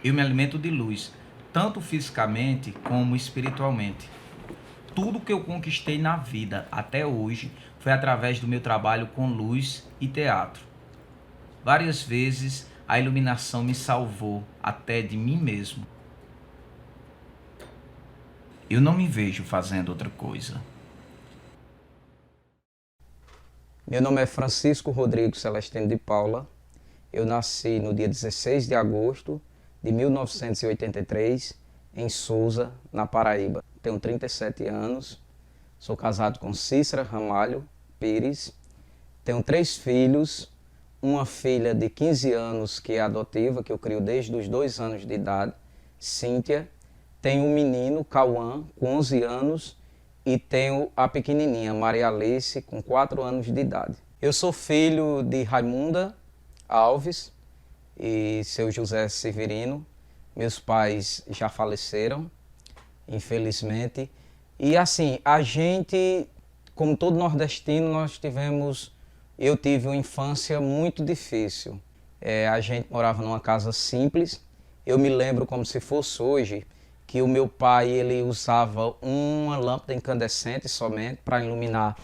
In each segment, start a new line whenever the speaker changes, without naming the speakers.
Eu me alimento de luz, tanto fisicamente como espiritualmente. Tudo que eu conquistei na vida até hoje foi através do meu trabalho com luz e teatro. Várias vezes a iluminação me salvou até de mim mesmo. Eu não me vejo fazendo outra coisa.
Meu nome é Francisco Rodrigo Celestino de Paula. Eu nasci no dia 16 de agosto de 1983 em Souza, na Paraíba. Tenho 37 anos, sou casado com Cícera Ramalho Pires. Tenho 3 filhos, uma filha de 15 anos que é adotiva, que eu crio desde os 2 anos de idade, Cíntia. Tenho um menino, Cauã, com 11 anos, e tenho a pequenininha, Maria Alice, com 4 anos de idade. Eu sou filho de Raimunda Alves e seu José Severino. Meus pais já faleceram, infelizmente. E assim, a gente, como todo nordestino, eu tive uma infância muito difícil. A gente morava numa casa simples. Eu me lembro como se fosse hoje, que o meu pai ele usava uma lâmpada incandescente somente para iluminar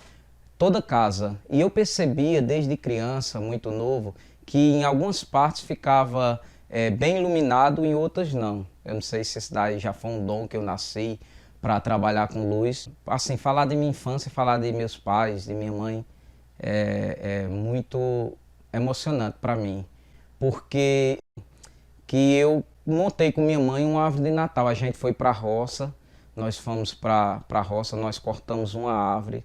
toda a casa. E eu percebia desde criança, muito novo, que em algumas partes ficava bem iluminado, em outras não. Eu não sei se esse daí já foi um dom que eu nasci para trabalhar com luz. Assim, falar de minha infância, falar de meus pais, de minha mãe, é muito emocionante para mim, porque que eu montei com minha mãe uma árvore de Natal. A gente foi para a roça, nós fomos para a roça, nós cortamos uma árvore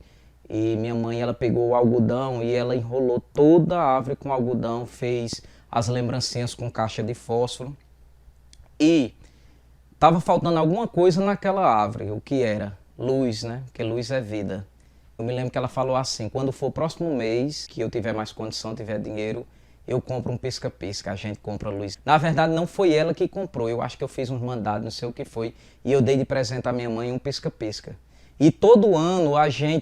e minha mãe ela pegou o algodão e ela enrolou toda a árvore com algodão, fez as lembrancinhas com caixa de fósforo e estava faltando alguma coisa naquela árvore. O que era? Luz, né? Porque luz é vida. Eu me lembro que ela falou assim: quando for o próximo mês, que eu tiver mais condição, tiver dinheiro, eu compro um pisca-pisca, a gente compra luz. Na verdade, não foi ela que comprou, eu acho que eu fiz uns mandados, não sei o que foi, e eu dei de presente à minha mãe um pisca-pisca. E todo ano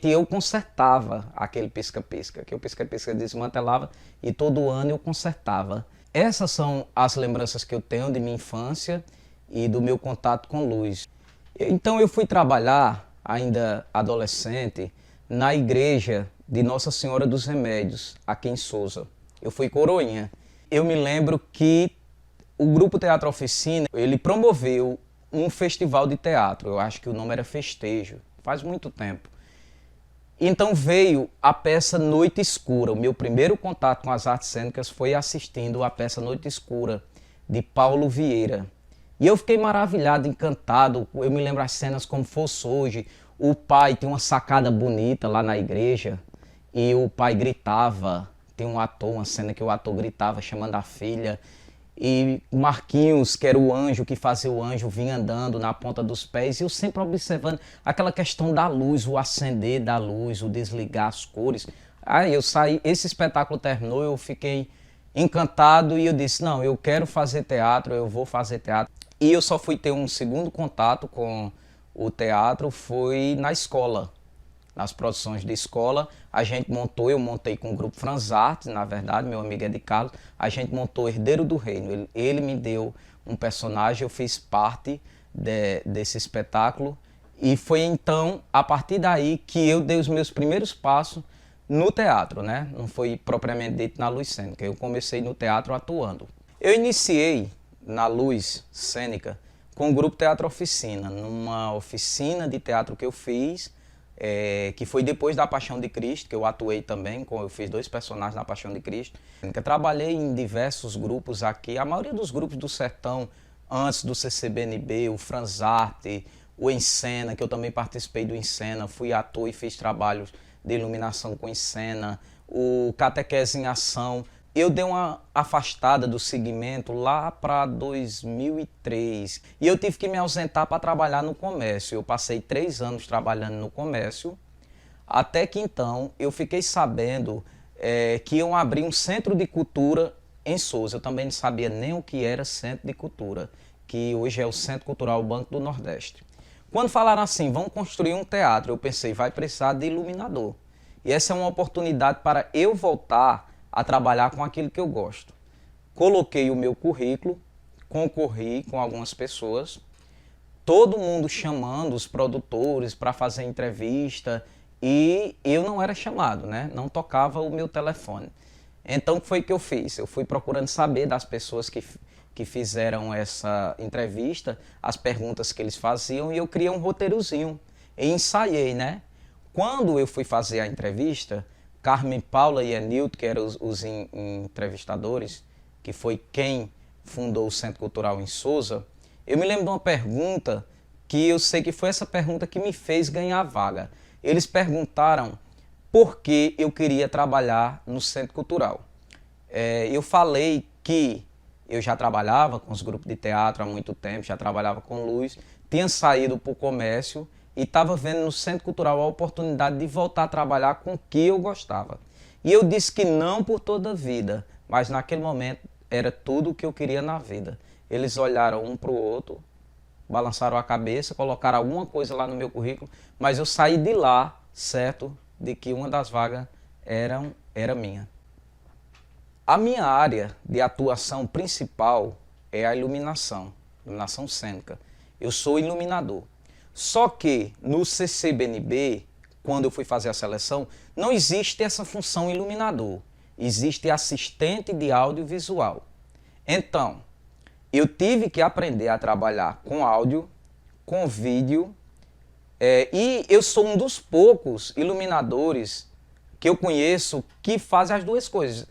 eu consertava aquele pisca-pisca, que o pisca-pisca desmantelava, e todo ano eu consertava. Essas são as lembranças que eu tenho de minha infância e do meu contato com luz. Então eu fui trabalhar, ainda adolescente, na igreja de Nossa Senhora dos Remédios, aqui em Souza. Eu fui coroinha. Eu me lembro que o Grupo Teatro Oficina, ele promoveu um festival de teatro. Eu acho que o nome era Festejo, faz muito tempo. Então veio a peça Noite Escura. O meu primeiro contato com as artes cênicas foi assistindo a peça Noite Escura, de Paulo Vieira. E eu fiquei maravilhado, encantado. Eu me lembro as cenas como fosse hoje. O pai tem uma sacada bonita lá na igreja e o pai gritava. Tem um ator, uma cena que o ator gritava chamando a filha. E Marquinhos, que era o anjo, que fazia o anjo, vinha andando na ponta dos pés. E eu sempre observando aquela questão da luz, o acender da luz, o desligar as cores. Aí eu saí, esse espetáculo terminou, eu fiquei encantado e eu disse, não, eu quero fazer teatro, eu vou fazer teatro. E eu só fui ter um segundo contato com o teatro, foi na escola. Nas produções de escola, eu montei com o grupo Franzarte, na verdade, meu amigo é de Carlos, a gente montou Herdeiro do Reino. Ele me deu um personagem, eu fiz parte desse espetáculo e foi então, a partir daí, que eu dei os meus primeiros passos no teatro, né? Não foi propriamente dito na luz cênica, eu comecei no teatro atuando. Eu iniciei na luz cênica com o grupo Teatro Oficina, numa oficina de teatro que eu fiz, que foi depois da Paixão de Cristo, que eu atuei também, eu fiz 2 personagens na Paixão de Cristo. Eu trabalhei em diversos grupos aqui, a maioria dos grupos do sertão, antes do CCBNB, o Franzarte, o Encena, que eu também participei do Encena, fui ator e fiz trabalhos de iluminação com Encena, o Catequese em Ação. Eu dei uma afastada do segmento lá para 2003 e eu tive que me ausentar para trabalhar no comércio. Eu passei 3 anos trabalhando no comércio, até que então eu fiquei sabendo que iam abrir um centro de cultura em Souza. Eu também não sabia nem o que era centro de cultura, que hoje é o Centro Cultural Banco do Nordeste. Quando falaram assim, vão construir um teatro, eu pensei, vai precisar de iluminador. E essa é uma oportunidade para eu voltar a trabalhar com aquilo que eu gosto. Coloquei o meu currículo, concorri com algumas pessoas, todo mundo chamando os produtores para fazer entrevista e eu não era chamado, né? Não tocava o meu telefone. Então, o que foi que eu fiz? Eu fui procurando saber das pessoas que fizeram essa entrevista, as perguntas que eles faziam, e eu criei um roteirozinho e ensaiei, né? Quando eu fui fazer a entrevista, Carmen Paula e Enilton, que eram os entrevistadores, que foi quem fundou o Centro Cultural em Souza, eu me lembro de uma pergunta que eu sei que foi essa pergunta que me fez ganhar a vaga. Eles perguntaram por que eu queria trabalhar no Centro Cultural. Eu falei que eu já trabalhava com os grupos de teatro há muito tempo, já trabalhava com luz, tinha saído para o comércio e estava vendo no Centro Cultural a oportunidade de voltar a trabalhar com o que eu gostava. E eu disse que não por toda a vida, mas naquele momento era tudo o que eu queria na vida. Eles olharam um para o outro, balançaram a cabeça, colocaram alguma coisa lá no meu currículo, mas eu saí de lá, certo, de que uma das vagas era minha. A minha área de atuação principal é a iluminação cênica. Eu sou iluminador. Só que no CCBNB, quando eu fui fazer a seleção, não existe essa função iluminador. Existe assistente de audiovisual. Então, eu tive que aprender a trabalhar com áudio, com vídeo, e eu sou um dos poucos iluminadores que eu conheço que fazem as duas coisas.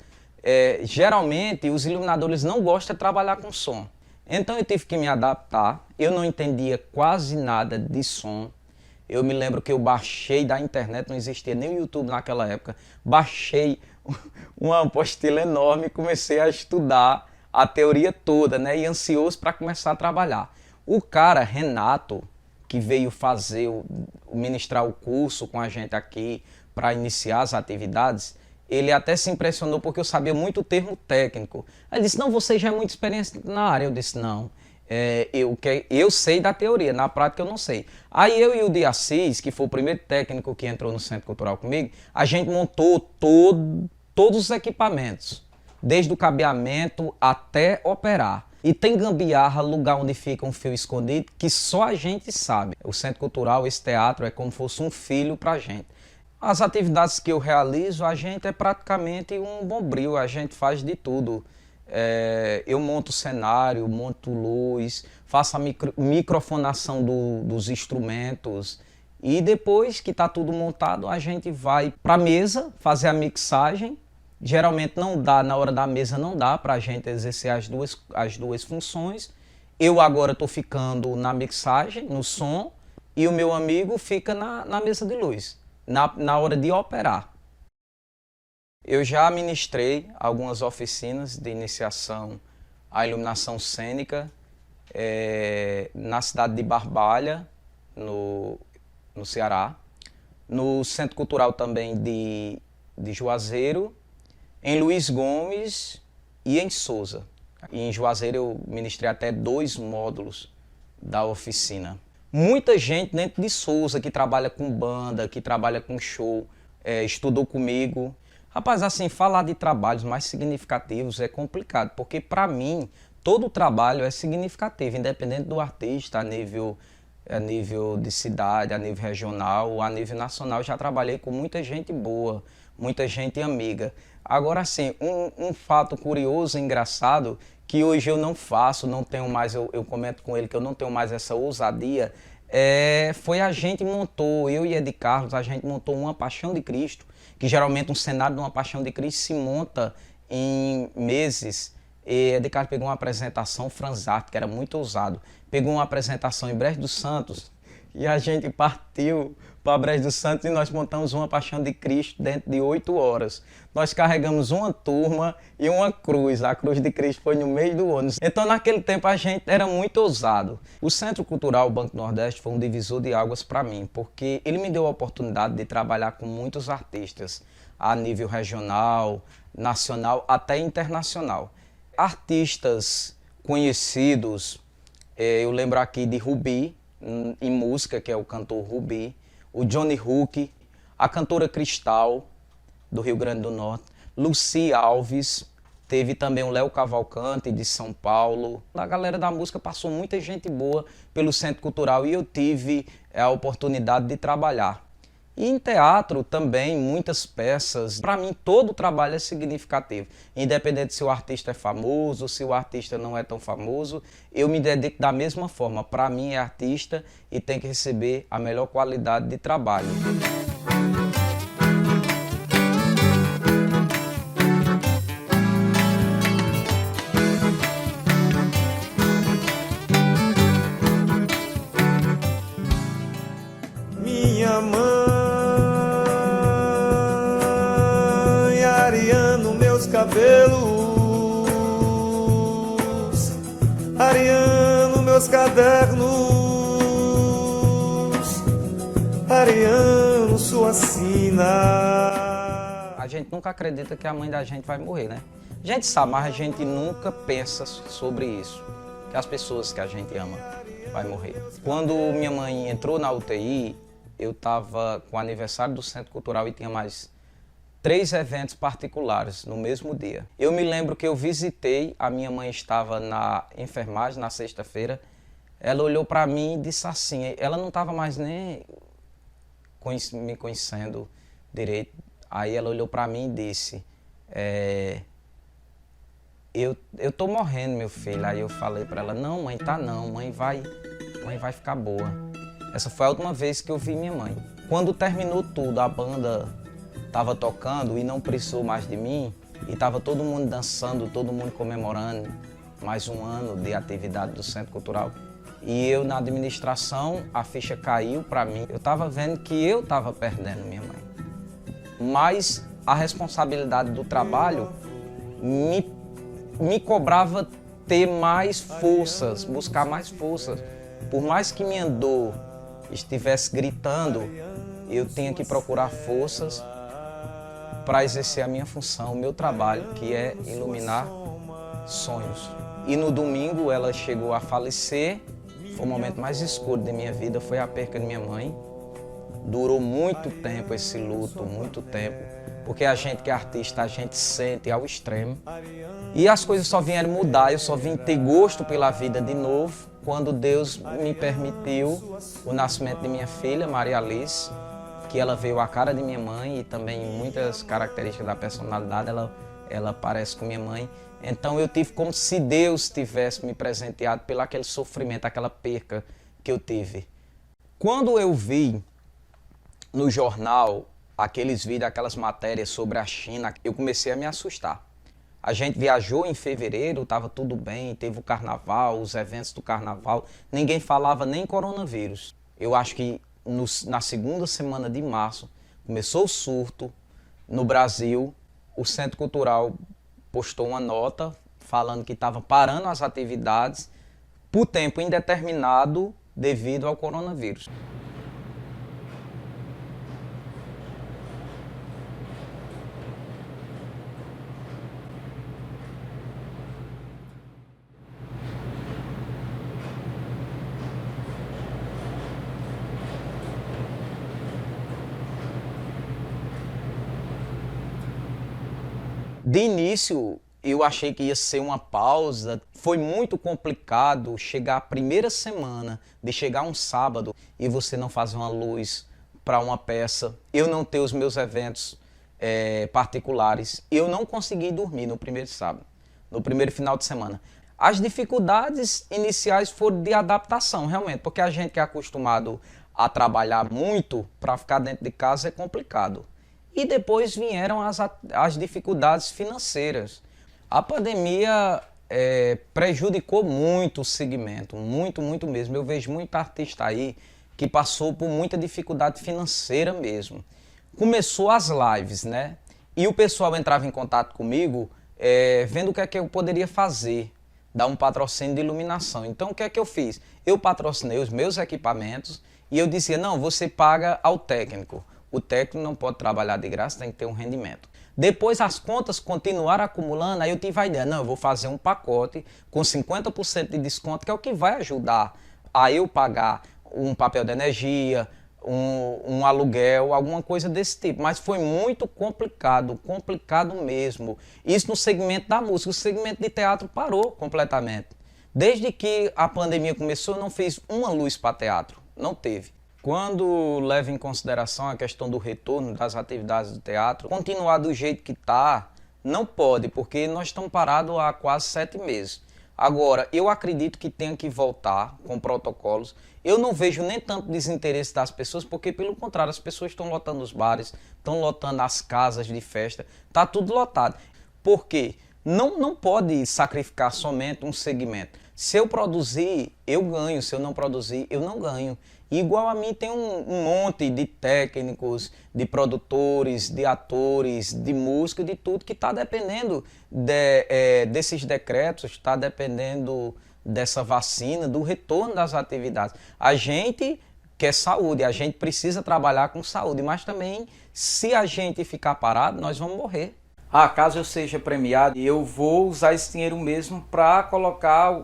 Geralmente, os iluminadores não gostam de trabalhar com som. Então, eu tive que me adaptar. Eu não entendia quase nada de som. Eu me lembro que eu baixei da internet, não existia nem o YouTube naquela época. Baixei uma apostila enorme e comecei a estudar a teoria toda, né? E ansioso para começar a trabalhar. O cara, Renato, que veio ministrar o curso com a gente aqui para iniciar as atividades, ele até se impressionou porque eu sabia muito termo técnico. Ele disse, não, você já é muito experiente na área. Eu disse, não, eu sei da teoria, na prática eu não sei. Aí eu e o de Assis, que foi o primeiro técnico que entrou no Centro Cultural comigo, a gente montou todos os equipamentos, desde o cabeamento até operar. E tem gambiarra, lugar onde fica um fio escondido, que só a gente sabe. O Centro Cultural, esse teatro, é como se fosse um filho pra gente. As atividades que eu realizo, a gente é praticamente um bombril, a gente faz de tudo. Eu monto cenário, monto luz, faço a microfonação dos instrumentos e depois que está tudo montado, a gente vai para a mesa fazer a mixagem. Geralmente não dá, na hora da mesa não dá para a gente exercer as duas funções. Eu agora estou ficando na mixagem, no som, e o meu amigo fica na mesa de luz, na hora de operar. Eu já ministrei algumas oficinas de iniciação à iluminação cênica na cidade de Barbalha, no Ceará, no Centro Cultural também de Juazeiro, em Luiz Gomes e em Souza. E em Juazeiro eu ministrei até 2 módulos da oficina. Muita gente dentro de Souza que trabalha com banda, que trabalha com show, estudou comigo. Rapaz, assim, falar de trabalhos mais significativos é complicado, porque para mim todo trabalho é significativo, independente do artista, a nível de cidade, a nível regional, a nível nacional. Já trabalhei com muita gente boa, muita gente amiga. Agora, assim, um fato curioso e engraçado, que hoje eu não faço, não tenho mais, eu comento com ele que eu não tenho mais essa ousadia, foi a gente montou, eu e Ed Carlos, a gente montou uma Paixão de Cristo, que geralmente um cenário de uma Paixão de Cristo se monta em meses. E Ed Carlos pegou uma apresentação, Franzarte, que era muito ousado, pegou uma apresentação em Brejo dos Santos e a gente partiu para Brejo dos Santos e nós montamos uma Paixão de Cristo dentro de 8 horas. Nós carregamos uma turma e uma cruz. A cruz de Cristo foi no meio do ônibus. Então, naquele tempo, a gente era muito ousado. O Centro Cultural Banco do Nordeste foi um divisor de águas para mim, porque ele me deu a oportunidade de trabalhar com muitos artistas, a nível regional, nacional, até internacional. Artistas conhecidos, eu lembro aqui de Rubi, em música, que é o cantor Rubi, o Johnny Hook, a cantora Cristal, do Rio Grande do Norte, Lucy Alves, Teve também o Léo Cavalcante, de São Paulo. A galera da música passou muita gente boa pelo Centro Cultural e eu tive a oportunidade de trabalhar. E em teatro também, muitas peças. Para mim, todo o trabalho é significativo. Independente se o artista é famoso, se o artista não é tão famoso, eu me dedico da mesma forma. Para mim, é artista e tem que receber a melhor qualidade de trabalho.
Minha mãe, areando meus cabelos, areando meus cadernos, areando sua sina.
A gente nunca acredita que a mãe da gente vai morrer, né? A gente sabe, mas a gente nunca pensa sobre isso, que as pessoas que a gente ama vai morrer. Quando minha mãe entrou na UTI, eu estava com o aniversário do Centro Cultural e tinha mais 3 eventos particulares no mesmo dia. Eu me lembro que eu visitei, a minha mãe estava na enfermagem na sexta-feira, ela olhou para mim e disse assim, ela não estava mais nem me conhecendo direito, aí ela olhou para mim e disse, eu tô morrendo, meu filho. Aí eu falei para ela, não, mãe, tá não, mãe vai ficar boa. Essa foi a última vez que eu vi minha mãe. Quando terminou tudo, a banda estava tocando e não precisou mais de mim, e estava todo mundo dançando, todo mundo comemorando mais um ano de atividade do Centro Cultural. E eu, na administração, a ficha caiu para mim. Eu estava vendo que eu estava perdendo minha mãe. Mas a responsabilidade do trabalho me cobrava ter mais forças, buscar mais forças. Por mais que minha dor estivesse gritando, eu tinha que procurar forças para exercer a minha função, o meu trabalho, que é iluminar sonhos. E no domingo ela chegou a falecer, foi o momento mais escuro da minha vida, foi a perca de minha mãe. Durou muito tempo esse luto, muito tempo, porque a gente que é artista, a gente sente ao extremo. E as coisas só vieram mudar, eu só vim ter gosto pela vida de novo, quando Deus me permitiu o nascimento de minha filha, Maria Alice, que ela veio a cara de minha mãe e também muitas características da personalidade, ela parece com minha mãe. Então eu tive como se Deus tivesse me presenteado pelo aquele sofrimento, aquela perca que eu tive. Quando eu vi no jornal aqueles vídeos, aquelas matérias sobre a China, eu comecei a me assustar. A gente viajou em fevereiro, estava tudo bem, teve o carnaval, os eventos do carnaval, ninguém falava nem coronavírus. Eu acho que na segunda semana de março começou o surto no Brasil. O Centro Cultural postou uma nota falando que estava parando as atividades por tempo indeterminado devido ao coronavírus. De início, eu achei que ia ser uma pausa. Foi muito complicado chegar a primeira semana, de chegar um sábado e você não fazer uma luz para uma peça, eu não ter os meus eventos particulares. Eu não consegui dormir no primeiro sábado, no primeiro final de semana. As dificuldades iniciais foram de adaptação, realmente, porque a gente que é acostumado a trabalhar muito, para ficar dentro de casa é complicado. E depois vieram as dificuldades financeiras. A pandemia prejudicou muito o segmento, muito mesmo. Eu vejo muito artista aí que passou por muita dificuldade financeira mesmo. Começou as lives, né? E o pessoal entrava em contato comigo vendo o que é que eu poderia fazer, dar um patrocínio de iluminação. Então o que é que eu fiz? Eu patrocinei os meus equipamentos e eu dizia, não, você paga ao técnico. O técnico não pode trabalhar de graça, tem que ter um rendimento. Depois as contas continuaram acumulando, aí eu tive a ideia, não, eu vou fazer um pacote com 50% de desconto, que é o que vai ajudar a eu pagar um papel de energia, um aluguel, alguma coisa desse tipo. Mas foi muito complicado, complicado mesmo. Isso no segmento da música. O segmento de teatro parou completamente. Desde que a pandemia começou, eu não fiz uma luz para teatro. Não teve. Quando leva em consideração a questão do retorno das atividades do teatro, continuar do jeito que está, não pode, porque nós estamos parados há quase 7 meses. Agora, eu acredito que tenha que voltar com protocolos. Eu não vejo nem tanto desinteresse das pessoas, porque pelo contrário, as pessoas estão lotando os bares, estão lotando as casas de festa, está tudo lotado. Por quê? Não pode sacrificar somente um segmento. Se eu produzir, eu ganho. Se eu não produzir, eu não ganho. E igual a mim tem um monte de técnicos, de produtores, de atores, de música, de tudo que está dependendo desses decretos, está dependendo dessa vacina, do retorno das atividades. A gente quer saúde, a gente precisa trabalhar com saúde, mas também se a gente ficar parado, nós vamos morrer.
Caso eu seja premiado, eu vou usar esse dinheiro mesmo para colocar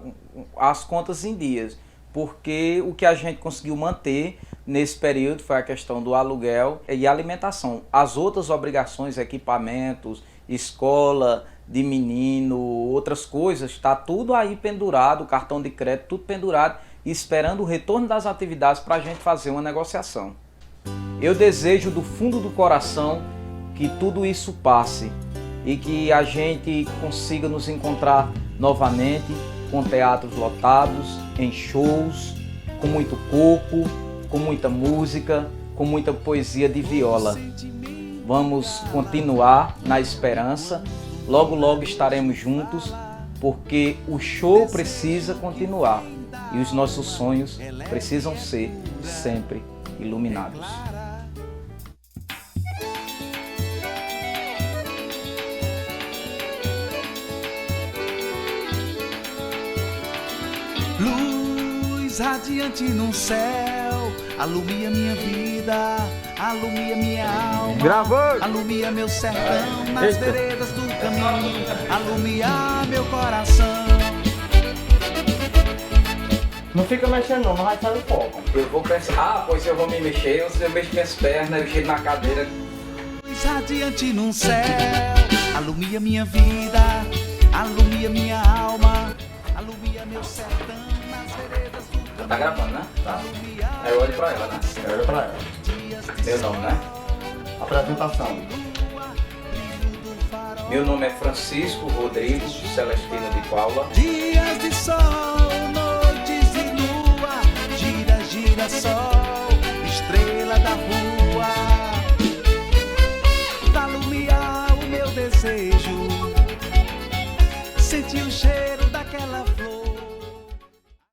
as contas em dias. Porque o que a gente conseguiu manter nesse período foi a questão do aluguel e alimentação. As outras obrigações, equipamentos, escola de menino, outras coisas, está tudo aí pendurado, cartão de crédito, tudo pendurado, esperando o retorno das atividades para a gente fazer uma negociação. Eu desejo do fundo do coração que tudo isso passe e que a gente consiga nos encontrar novamente com teatros lotados, em shows, com muito corpo, com muita música, com muita poesia de viola. Vamos continuar na esperança, logo logo estaremos juntos, porque o show precisa continuar e os nossos sonhos precisam ser sempre iluminados.
Luz radiante no céu, alumia minha vida, alumia minha alma.
Gravou!
Alumia meu sertão nas veredas do caminho, alumia meu coração.
Não fica mexendo não, vai sair o foco.
Eu vou pensar, pois eu vou me mexer, eu mexo minhas pernas, eu giro na cadeira.
Luz radiante no céu, alumia minha vida, alumia minha alma, alumia meu sertão nas veredas do caminho.
Tá gravando, né?
Tá.
Aí eu olho pra ela, né?
Olha pra ela.
Meu nome, né?
Apresentação.
Meu nome é Francisco Rodrigo Celestino de Paula.
Dias de sol, noites de lua, gira, gira sol, estrela da rua, pra alumiar o meu desejo, sentir o cheiro